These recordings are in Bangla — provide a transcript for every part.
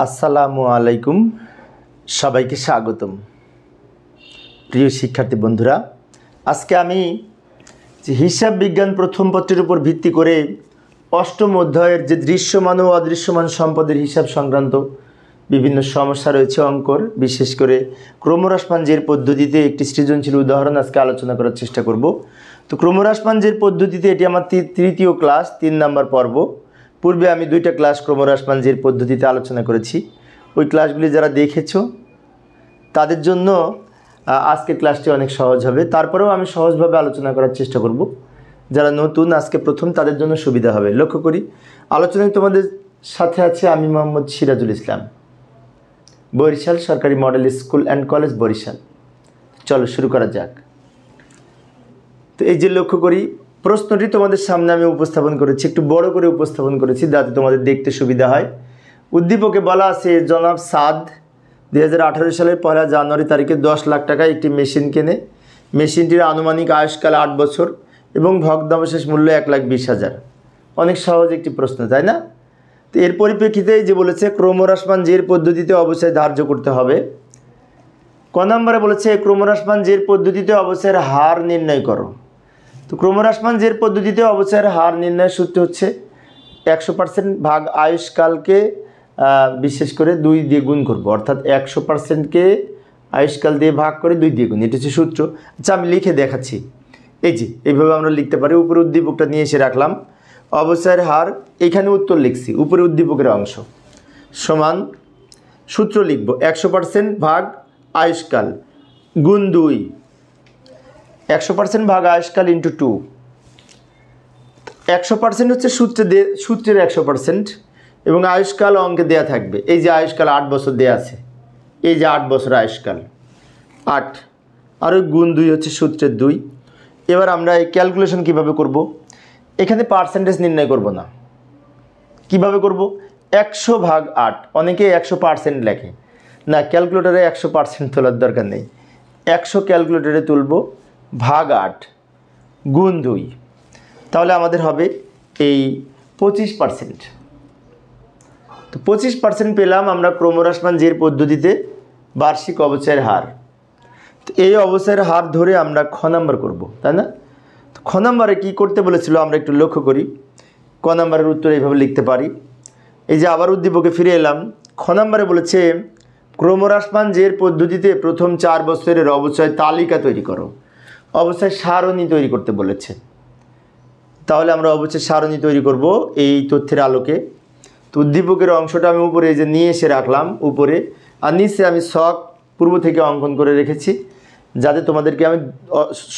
আসসালামু আলাইকুম, সবাইকে স্বাগতম। প্রিয় শিক্ষার্থী বন্ধুরা, আজকে আমি হিসাব বিজ্ঞান প্রথম পত্রের উপর ভিত্তি করে অষ্টম অধ্যায়ের যে দৃশ্যমান ও অদৃশ্যমান সম্পদের হিসাব সংক্রান্ত বিভিন্ন সমস্যা রয়েছে অঙ্কর, বিশেষ করে ক্রমহ্রাসমানজের পদ্ধতিতে একটি সৃজনশীল উদাহরণ আজকে আলোচনা করার চেষ্টা করব। তো ক্রমহ্রাসমানজের পদ্ধতিতে এটি আমার তৃতীয় ক্লাস, 3 নম্বর পর্ব। পূর্বে আমি 2টা ক্লাস ক্রমহ্রাসমানজের পদ্ধতিতে আলোচনা করেছি। ওই ক্লাসগুলি যারা দেখেছো তাদের জন্য আজকের ক্লাসটি অনেক সহজ হবে। তারপরেও আমি সহজভাবে আলোচনা করার চেষ্টা করব। যারা নতুন, আজকে প্রথম, তাদের জন্য সুবিধা হবে। লক্ষ্য করি আলোচনায় তোমাদের সাথে আছে আমি মোহাম্মদ সিরাজুল ইসলাম, বরিশাল সরকারি model school and college, Barishal. চলো শুরু করা যাক। তো এই যে লক্ষ্য করি প্রশ্নটি তোমাদের সামনে আমি উপস্থাপন করেছি, একটু বড় করে উপস্থাপন করেছি যাতে তোমাদের দেখতে সুবিধা হয়। উদ্দীপকে বলা আছে জনাব সাদ 2018 সালের 1 জানুয়ারি তারিখে 10 লাখ টাকায় একটি মেশিন কেনে। মেশিনটির আনুমানিক আয়ুষ্কাল 8 বছর এবং ভগ্নাবশেষ মূল্য 1,20,000। অনেক সহজ একটি প্রশ্ন, তাই না? তো এর পরিপ্রেক্ষিতে যে বলেছে ক্রমহ্রাসমানজের পদ্ধতিতে অবশ্যই ধার্য করতে হবে। ক নম্বরে বলেছে ক্রমহ্রাসমানজের পদ্ধতিতে অবশ্যয়ের হার নির্ণয় করো। তো ক্রমহ্রাসমানজের পদ্ধতিতে অবশ্যয়ের হার নির্ণয়ের সূত্র হচ্ছে 100% ভাগ আয়ুষ্কালকে বিশেষ করে 2 দিয়ে গুণ করব, অর্থাৎ 100%কে আয়ুষ্কাল দিয়ে ভাগ করে 2 দিয়ে গুণ, এটা হচ্ছে সূত্র। আচ্ছা আমি লিখে দেখাচ্ছি। এই যে এইভাবে আমরা লিখতে পারি। উপরে উদ্দীপকটা নিয়ে এসে রাখলাম, অবশ্যয়ের হার, এইখানে উত্তর লিখছি, উপরে উদ্দীপকের অংশ সমান সূত্র লিখব 100% ভাগ আয়ুষ্কাল গুণ 2, 100% ভাগ আয়ুষ্কাল ইন্টু 2। 100% হচ্ছে সূত্রের 100% এবং আয়ুষ্কাল অঙ্কে দেয়া থাকবে। এই যে আয়ুষ্কাল 8 বছর দেয়া আছে, এই যে 8 বছর আয়ুষ্কাল 8, আর ওই গুণ 2 হচ্ছে সূত্রের 2। এবার আমরা এই ক্যালকুলেশন কিভাবে করব? এখানে পার্সেন্টেজ নির্ণয় করব না, কিভাবে করব? 100 ভাগ 8, অনেকে 100% লেখে না, ক্যালকুলেটরে 100% তোলার দরকার নেই। 100 ক্যালকুলেটরে তুলব, ভাগ 8 গুণ 2, তাহলে আমাদের হবে এই 25%। তো 25% পেলাম আমরা ক্রমহ্রাসমানজের পদ্ধতিতে বার্ষিক অবচয়ের হার। তো এই অবচয়ের হার ধরে আমরা খ নাম্বার করব, তাই না? তো খ নাম্বারে কী করতে বলেছিল আমরা একটু লক্ষ্য করি। ক নাম্বারের উত্তর এইভাবে লিখতে পারি। এই যে আবার উদ্দীপকে ফিরে এলাম। খ নাম্বারে বলেছে ক্রমহ্রাসমানজের পদ্ধতিতে প্রথম 4 বছরের অবচয় তালিকা তৈরি করো। অবচয় সারণী তৈরি করতে বলেছে। তাহলে আমরা অবচয় সারণী তৈরি করব এই তথ্যের আলোকে। তো উদ্দীপকের অংশটা আমি উপরে এই যে নিয়ে এসে রাখলাম উপরে, আর নিচে আমি ছক পূর্ব থেকে অঙ্কন করে রেখেছি যাতে তোমাদেরকে আমি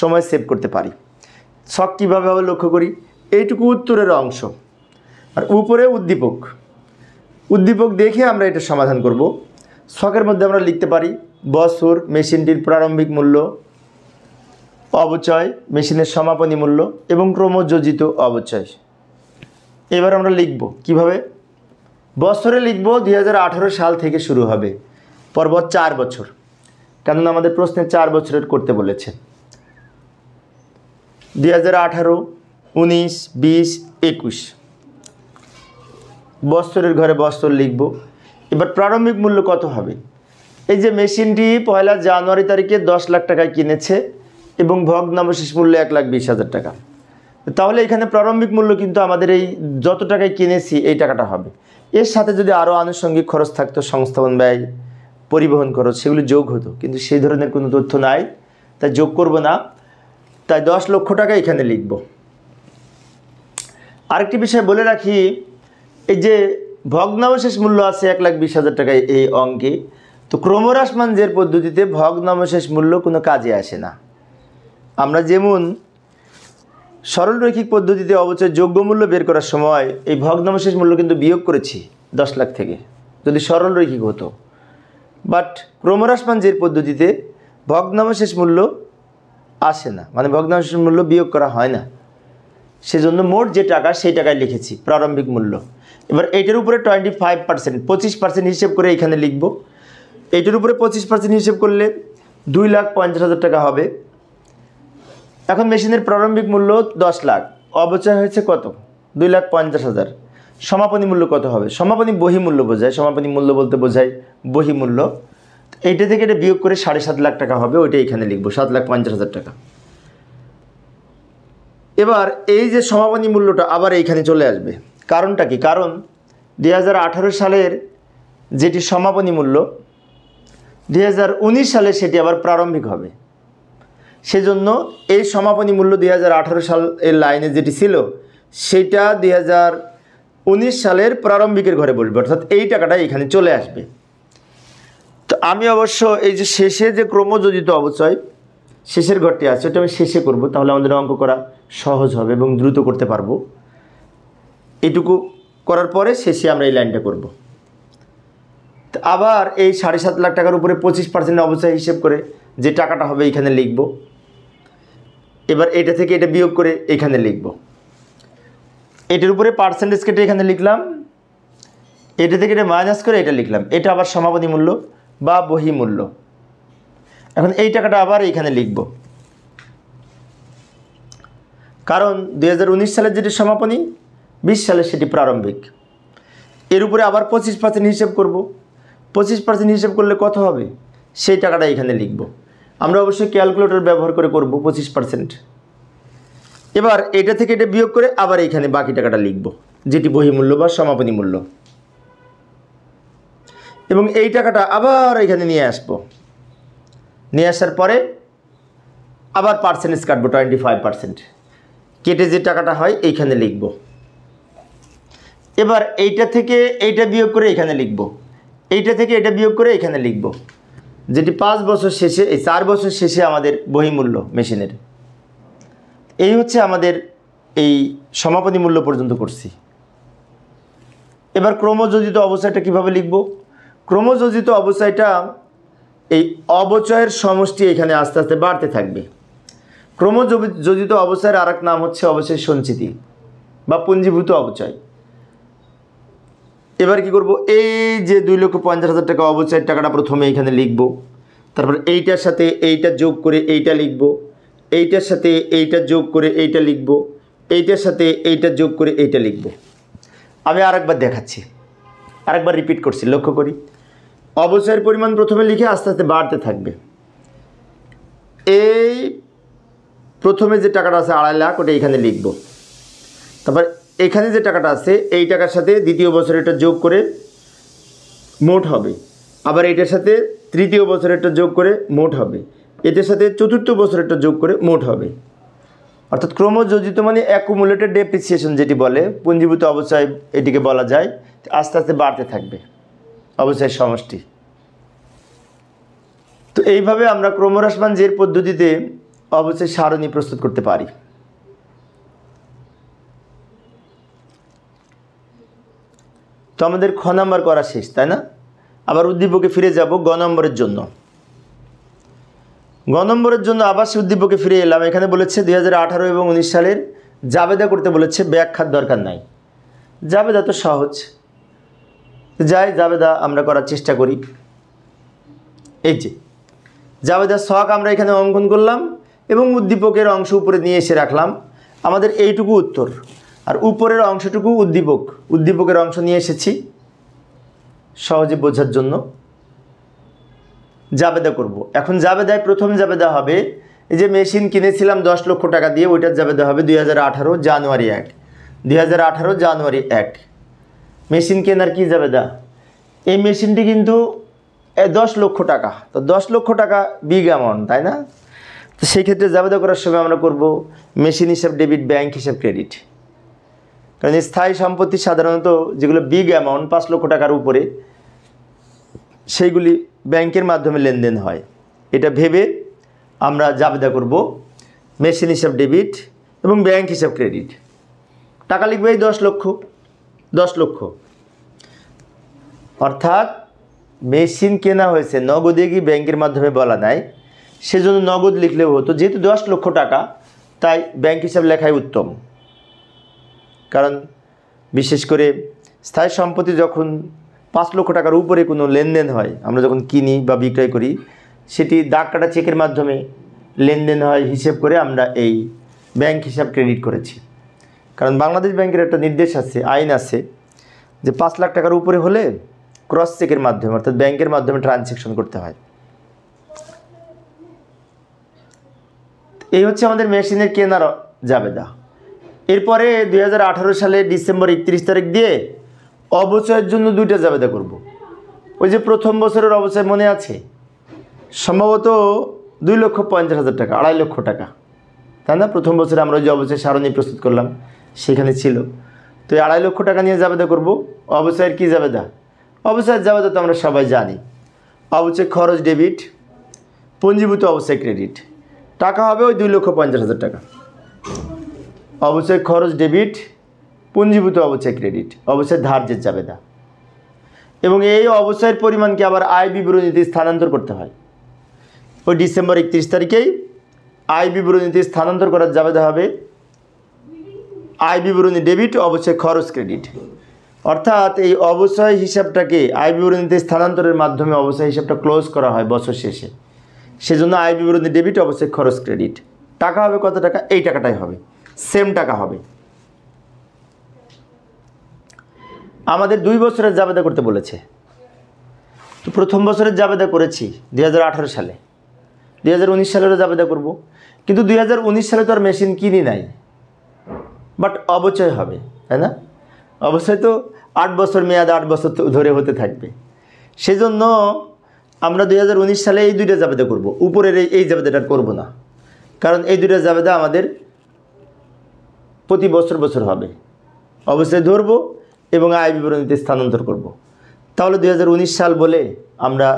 সময় সেভ করতে পারি। ছক কীভাবে হবে লক্ষ্য করি। এইটুকু উত্তরের অংশ আর উপরে উদ্দীপক দেখে আমরা এটা সমাধান করব। ছকের মধ্যে আমরা লিখতে পারি বছর, মেশিনটির প্রারম্ভিক মূল্য, অবচয়, মেশিনের সমাপনী মূল্য এবং ক্রমযোজিত অবচয়। এবার আমরা লিখব কিভাবে? বছরে লিখব 2018 সাল থেকে শুরু হবে, পরপর 4 বছর, কারণ আমাদের প্রশ্নে 4 বছরের করতে বলেছে। 2018, 19, 20, 21 বছরের ঘরে বছর লিখব। এবার প্রারম্ভিক মূল্য কত হবে? এই যে মেশিনটি 1 জানুয়ারি তারিখে 10 লাখ টাকায় কিনেছে এবং ভগ্নাবশেষ মূল্য 1,20,000 টাকা। তাহলে এখানে প্রারম্ভিক মূল্য কিন্তু আমাদের এই যত টাকায় কিনেছি এই টাকাটা হবে। এর সাথে যদি আরও আনুষঙ্গিক খরচ থাকতো, সংস্থাপন ব্যয়, পরিবহন খরচ, সেগুলি যোগ হতো, কিন্তু সেই ধরনের কোনো তথ্য নাই, তাই যোগ করব না। তাই 10 লক্ষ টাকা এখানে লিখব। আরেকটি বিষয় বলে রাখি, এই যে ভগ্নাবশেষ মূল্য আছে 1,20,000 টাকায় এই অঙ্কে। তো ক্রমহ্রাসমানজের পদ্ধতিতে ভগ্নাবশেষ মূল্য কোনো কাজে আসে না। আমরা যেমন সরলরৈখিক পদ্ধতিতে অবচয় যোগ্য মূল্য বের করার সময় এই ভগ্নাবশেষ মূল্য কিন্তু বিয়োগ করেছি 10 লাখ থেকে, যদি সরলরৈখিক হতো। বাট ক্রমহ্রাসমানজের পদ্ধতিতে ভগ্নাবশেষ মূল্য আসে না, মানে ভগ্নাবশেষ মূল্য বিয়োগ করা হয় না। সেজন্য মোট যে টাকা সেই টাকায় লিখেছি প্রারম্ভিক মূল্য। এবার এইটার উপরে 25% হিসেব করে এখানে লিখব। এইটার উপরে 25% হিসেব করলে 2,50,000 টাকা হবে। এখন মেশিনের প্রারম্ভিক মূল্য 10 লাখ, অবচয় হয়েছে কত? 2,50,000। সমাপনী মূল্য কত হবে? সমাপনী বহিমূল্য বোঝায়, সমাপনী মূল্য বলতে বোঝায় বহিমূল্য। এইটা থেকে এটা বিয়োগ করে 7.5 লাখ টাকা হবে, ওইটা এখানে লিখবো 7,50,000 টাকা। এবার এই যে সমাপনী মূল্যটা আবার এইখানে চলে আসবে, কারণটা কি? কারণ 2018 সালের যেটি সমাপনী মূল্য 2019 সালে সেটি আবার প্রারম্ভিক হবে। সেজন্য এই সমাপনী মূল্য 2018 সালের লাইনে যেটি ছিল সেটা 2019 সালের প্রারম্ভিকের ঘরে বসবে, অর্থাৎ এই টাকাটা এখানে চলে আসবে। তো আমি অবশ্য এই যে শেষে যে ক্রমযোজিত অবচয় শেষের ঘরটি আছে ওটা আমি শেষে করব, তাহলে আমাদের অঙ্ক করা সহজ হবে এবং দ্রুত করতে পারবো। এইটুকু করার পরে শেষে আমরা এই লাইনটা করব। তো আবার এই 7.5 লাখ টাকার উপরে 25% অবচয় হিসেব করে যে টাকাটা হবে এইখানে লিখব। এবার এটা থেকে এটা বিয়োগ করে এখানে লিখব। এটার উপরে পার্সেন্টেজ কেটে এখানে লিখলাম, এটা থেকে এটা মাইনাস করে এটা লিখলাম। এটা আবার সমাপনী মূল্য বা বহিমূল্য। এখন এই টাকাটা আবার এইখানে লিখব, কারণ 2019 সালের যেটি সমাপনী, 20 সালের সেটি প্রারম্ভিক। এর উপরে আবার 25% হিসেব করব। 25% হিসেব করলে কত হবে সেই টাকাটা এখানে লিখব। আমরা অবশ্যই ক্যালকুলেটর ব্যবহার করে করব 25%। এবার এটা থেকে এটা বিয়োগ করে আবার এইখানে বাকি টাকাটা লিখব, যেটি বহিমূল্য বা সমাপনী মূল্য। এবং এই টাকাটা আবার এখানে নিয়ে আসবো। নিয়ে আসার পরে আবার পার্সেন্টেজ কাটবো 25%, কেটে যে টাকাটা হয় এইখানে লিখব। এবার এইটা থেকে এইটা বিয়োগ করে এখানে লিখব, এইটা থেকে এটা বিয়োগ করে এখানে লিখব, যেটি 5 বছর শেষে, এই 4 বছর শেষে আমাদের বহিমূল্য মেশিনের। এই হচ্ছে আমাদের এই সমাপনী মূল্য পর্যন্ত করছি। এবার ক্রমযোজিত অবস্থাটা কিভাবে লিখব? ক্রমযোজিত অবস্থাটা এই অবচয়ের সমষ্টি এখানে আস্তে আস্তে বাড়তে থাকবে। ক্রমযোজিত অবস্থার আর এক নাম হচ্ছে অবচয় সঞ্চিতি বা পুঞ্জীভূত অবচয়। এবার কি করব? এই যে 2,50,000 টাকা অবচয়ের টাকাটা প্রথমে এইখানে লিখব, তারপর এইটার সাথে এইটা যোগ করে এইটা লিখব, এইটার সাথে এইটা যোগ করে এইটা লিখব, এইটার সাথে এইটা যোগ করে এইটা লিখব। আমি আরেকবার দেখাচ্ছি, আরেকবার রিপিট করছি, লক্ষ্য করি। অবচয়ের পরিমাণ প্রথমে লিখে আস্তে আস্তে বাড়তে থাকবে। এই প্রথমে যে টাকাটা আছে 2.5 লাখ, ওটা এখানে লিখব। তারপর এখানে যে টাকাটা আছে এই টাকার সাথে দ্বিতীয় বছরেরটা যোগ করে মোট হবে, আবার এটার সাথে তৃতীয় বছরেরটা যোগ করে মোট হবে, এটার সাথে চতুর্থ বছরেরটা যোগ করে মোট হবে। অর্থাৎ ক্রমযোজিত মানে অ্যাকুমুলেটেড ডেপ্রিসিয়েশন যেটি বলে, পুঞ্জীভূত অবচয় এটিকে বলা যায়। আস্তে আস্তে বাড়তে থাকবে অবচয়ের সমষ্টি। তো এইভাবে আমরা ক্রমহ্রাসমান জের পদ্ধতিতে অবচয় সারণী প্রস্তুত করতে পারি। তো আমাদের খ নাম্বার করা শেষ, তাই না? আবার উদ্দীপকে ফিরে যাব গ নম্বরের জন্য। গ নম্বরের জন্য আবার সে উদ্দীপকে ফিরে এলাম। এখানে বলেছে 2018 এবং 19 সালের জাবেদা করতে বলেছে, ব্যাখ্যার দরকার নাই। জাবেদা তো সহজ, যাই জাবেদা আমরা করার চেষ্টা করি। এই যে জাবেদার ছক আমরা এখানে অঙ্কন করলাম এবং উদ্দীপকের অংশ উপরে নিয়ে এসে রাখলাম। আমাদের এইটুকু উত্তর, আর উপরের অংশটুকু উদ্দীপকের অংশ নিয়ে এসেছি সহজে বোঝার জন্য। জাবেদা করব। এখন জাবেদায় প্রথম জাবেদা হবে, এই যে মেশিন কিনেছিলাম 10 লক্ষ টাকা দিয়ে, ওইটার জাবেদা হবে 2018 জানুয়ারি 1। 2018 জানুয়ারি 1 মেশিন কেনার কি জাবেদা? এই মেশিনটি কিন্তু 10 লক্ষ টাকা। তো 10 লক্ষ টাকা বিগ অ্যামাউন্ট, তাই না? তো সেই ক্ষেত্রে জাবেদা করার সময় আমরা করব মেশিন হিসাব ডেবিট, ব্যাংক হিসাব ক্রেডিট। কারণ স্থায়ী সম্পত্তি সাধারণত যেগুলো বিগ অ্যামাউন্ট 5 লক্ষ টাকার উপরে, সেইগুলি ব্যাংকের মাধ্যমে লেনদেন হয়। এটা ভেবে আমরা জাবেদা করব মেশিন হিসাব ডেবিট এবং ব্যাংক হিসাব ক্রেডিট। টাকা লিখবে এই 10 লক্ষ। অর্থাৎ মেশিন কেনা হয়েছে, নগদে কি ব্যাংকের মাধ্যমে বলা নাই, সেজন্য নগদ লিখলেও হতো। যেহেতু 10 লক্ষ টাকা, তাই ব্যাংক হিসাব লেখাই উত্তম। কারণ বিশেষ করে স্থায়ী সম্পত্তি যখন 5 লক্ষ টাকার উপরে কোনো লেনদেন হয়, আমরা যখন কিনি বা বিক্রয় করি, সেটি দাগ কাটা চেকের মাধ্যমে লেনদেন হয় হিসেব করে আমরা এই ব্যাংক হিসাব ক্রেডিট করেছি। কারণ বাংলাদেশ ব্যাংকের একটা নির্দেশ আছে, আইন আছে, যে 5 লাখ টাকার উপরে হলে ক্রস চেকের মাধ্যমে অর্থাৎ ব্যাংকের মাধ্যমে ট্রানজ্যাকশন করতে হয়। এই হচ্ছে আমাদের মেশিনের কেনার জাবেদা। এরপরে 2018 সালে ডিসেম্বর 31 তারিখ দিয়ে অবচয়ের জন্য 2টা জাবেদা করব। ওই যে প্রথম বছরের অবচয় মনে আছে, সম্ভবত 2,50,000 টাকা, 2.5 লক্ষ টাকা, তাই না? প্রথম বছরে আমরা ওই যে অবচয় সারণী প্রস্তুত করলাম সেখানে ছিল। তো 2.5 লক্ষ টাকা নিয়ে জাবেদা করব। অবচয়ের কী জাবেদা? অবচয়ের জাবেদা তো আমরা সবাই জানি, অবচয় খরচ ডেবিট, পুঞ্জীভূত অবচয় ক্রেডিট। টাকা হবে ওই 2,50,000 টাকা। অবচয় খরচ ডেবিট, পুঞ্জীভূত অবচয় ক্রেডিট, অবচয় ধার্যের জাবেদা। এবং এই অবচয়ের পরিমাণকে আবার আয় বিবরণীতে স্থানান্তর করতে হয়। ওই ডিসেম্বর 31 তারিখেই আয় বিবরণীতে স্থানান্তর করার জাবেদা হবে আয় বিবরণী ডেবিট, অবচয় খরচ ক্রেডিট। অর্থাৎ এই অবচয় হিসাবটাকে আয় বিবরণীতে স্থানান্তরের মাধ্যমে অবচয় হিসাবটা ক্লোজ করা হয় বছর শেষে। সেজন্য আয় বিবরণী ডেবিট, অবচয় খরচ ক্রেডিট। টাকা হবে কত টাকা? এই টাকাটাই হবে, সেম টাকা হবে। আমাদের 2 বছরের জাবেদা করতে বলেছে। তো প্রথম বছরের জাবেদা করেছি 2018 সালে, 2019 সালেরও জাবেদা করব। কিন্তু 2019 সালে তো আর মেশিন কিনি নাই, বাট অবচয় হবে, তাই না? অবচয় তো 8 বছর মেয়াদ, 8 বছর ধরে হতে থাকবে। সেজন্য আমরা 2019 সালে এই 2টা জাবেদা করব, উপরের এই জাবেদাটা করব না, কারণ এই 2টা জাবেদা আমাদের প্রতি বছর বছর হবে। অবশ্যই ধরব এবং আয় বিবরণীতে স্থানান্তর করব। তাহলে 2019 সাল বলে আমরা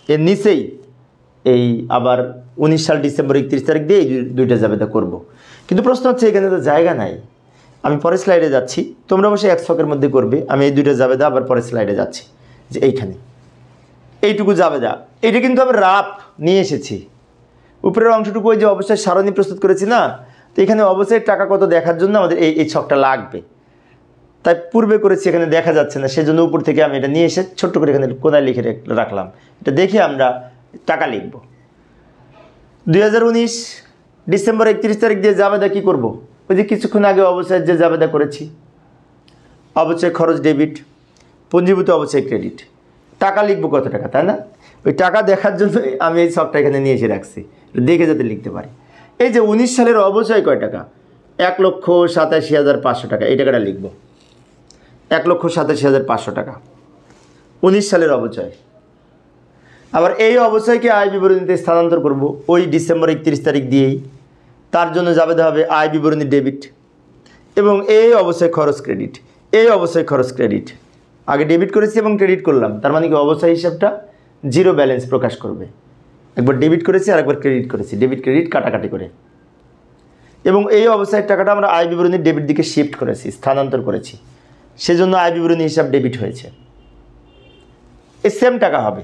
এর নিচেই এই আবার 19 সাল ডিসেম্বর 31 তারিখ দিয়ে এই 2টা জাবেদা করব। কিন্তু প্রশ্ন হচ্ছে এখানে তো জায়গা নাই। আমি পরের স্লাইডে যাচ্ছি, তোমরা অবশ্যই 1 ছকের মধ্যে করবে। আমি এই 2টা জাবেদা আবার পরের স্লাইডে যাচ্ছি। যে এইখানে এইটুকু জাবেদা, এটা কিন্তু আমি রাফ নিয়ে এসেছি। উপরের অংশটুকু ওই যে অবশ্যই সারণী প্রস্তুত করেছি না, তো এখানে অবশ্যই টাকা কত দেখার জন্য আমাদের এই ছকটা লাগবে। তাই পূর্বে করেছি, এখানে দেখা যাচ্ছে না, সেজন্য উপর থেকে আমি এটা নিয়ে এসে ছোট্ট করে এখানে কোনায় লিখে রাখলাম। এটা দেখে আমরা টাকা লিখব। 2019 ডিসেম্বর 31 তারিখ দিয়ে জাবেদা কী করব? ওই যে কিছুক্ষণ আগে অবচয়ের যে জাবেদা করেছি, অবচয় খরচ ডেবিট, পুঞ্জীভূত অবচয় ক্রেডিট। টাকা লিখব কত টাকা, তাই না? ওই টাকা দেখার জন্য আমি এই ছকটা এখানে নিয়ে এসে রাখছি, দেখে যাতে লিখতে পারি। এই যে 19 সালের অবচয় কয় টাকা? 1,87,500 টাকা। এই টাকাটা লিখব, 1,87,500 টাকা 19 সালের অবচয়। আবার এই অবচয়কে আয় বিবরণীতে স্থানান্তর করব ওই ডিসেম্বর 31 তারিখ দিয়েই। তার জন্য জাবেদা হবে আয় বিবরণী ডেবিট এবং এই অবচয় খরচ ক্রেডিট। এই অবচয় খরচ ক্রেডিট আগে ডেবিট করেছি এবং ক্রেডিট করলাম, তার মানে কি অবচয় হিসাবটা জিরো ব্যালেন্স প্রকাশ করবে। একবার ডেবিট করেছি আর একবার ক্রেডিট করেছি, ডেবিট ক্রেডিট কাটাকাটি করে। এবং এই অবস্থায় টাকাটা আমরা আয় বিবরণীর ডেবিট দিকে শিফট করেছি, স্থানান্তর করেছি, সেজন্য আয় বিবরণী হিসাব ডেবিট হয়েছে। এই সেম টাকা হবে,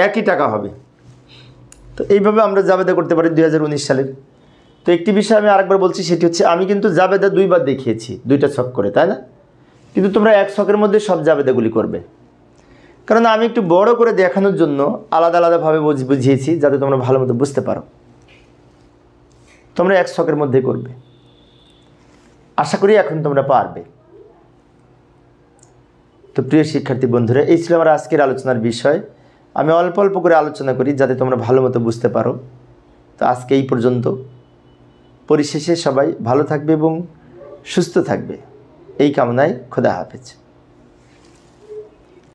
একই টাকা হবে। তো এইভাবে আমরা জাবেদা করতে পারি 2019 সালের। তো একটি বিষয় আমি আরেকবার বলছি, সেটি হচ্ছে আমি কিন্তু জাবেদা 2বার দেখিয়েছি, 2টা ছক করে, তাই না? কিন্তু তোমরা 1 ছকের মধ্যে সব জাবেদাগুলি করবে, কারণ আমি একটু বড় করে দেখানোর জন্য আলাদা আলাদাভাবে বুঝিয়েছি, যাতে তোমরা ভালো মতো বুঝতে পারো। তোমরা 1 ছকের মধ্যে করবে, আশা করি এখন তোমরা পারবে। তো প্রিয় শিক্ষার্থী বন্ধুরা, এই ছিল আমার আজকের আলোচনার বিষয়। আমি অল্প অল্প করে আলোচনা করি যাতে তোমরা ভালো মতো বুঝতে পারো। তো আজকে এই পর্যন্ত। পরিশেষে সবাই ভালো থাকবে এবং সুস্থ থাকবে, এই কামনায় খোদা হাফেজ।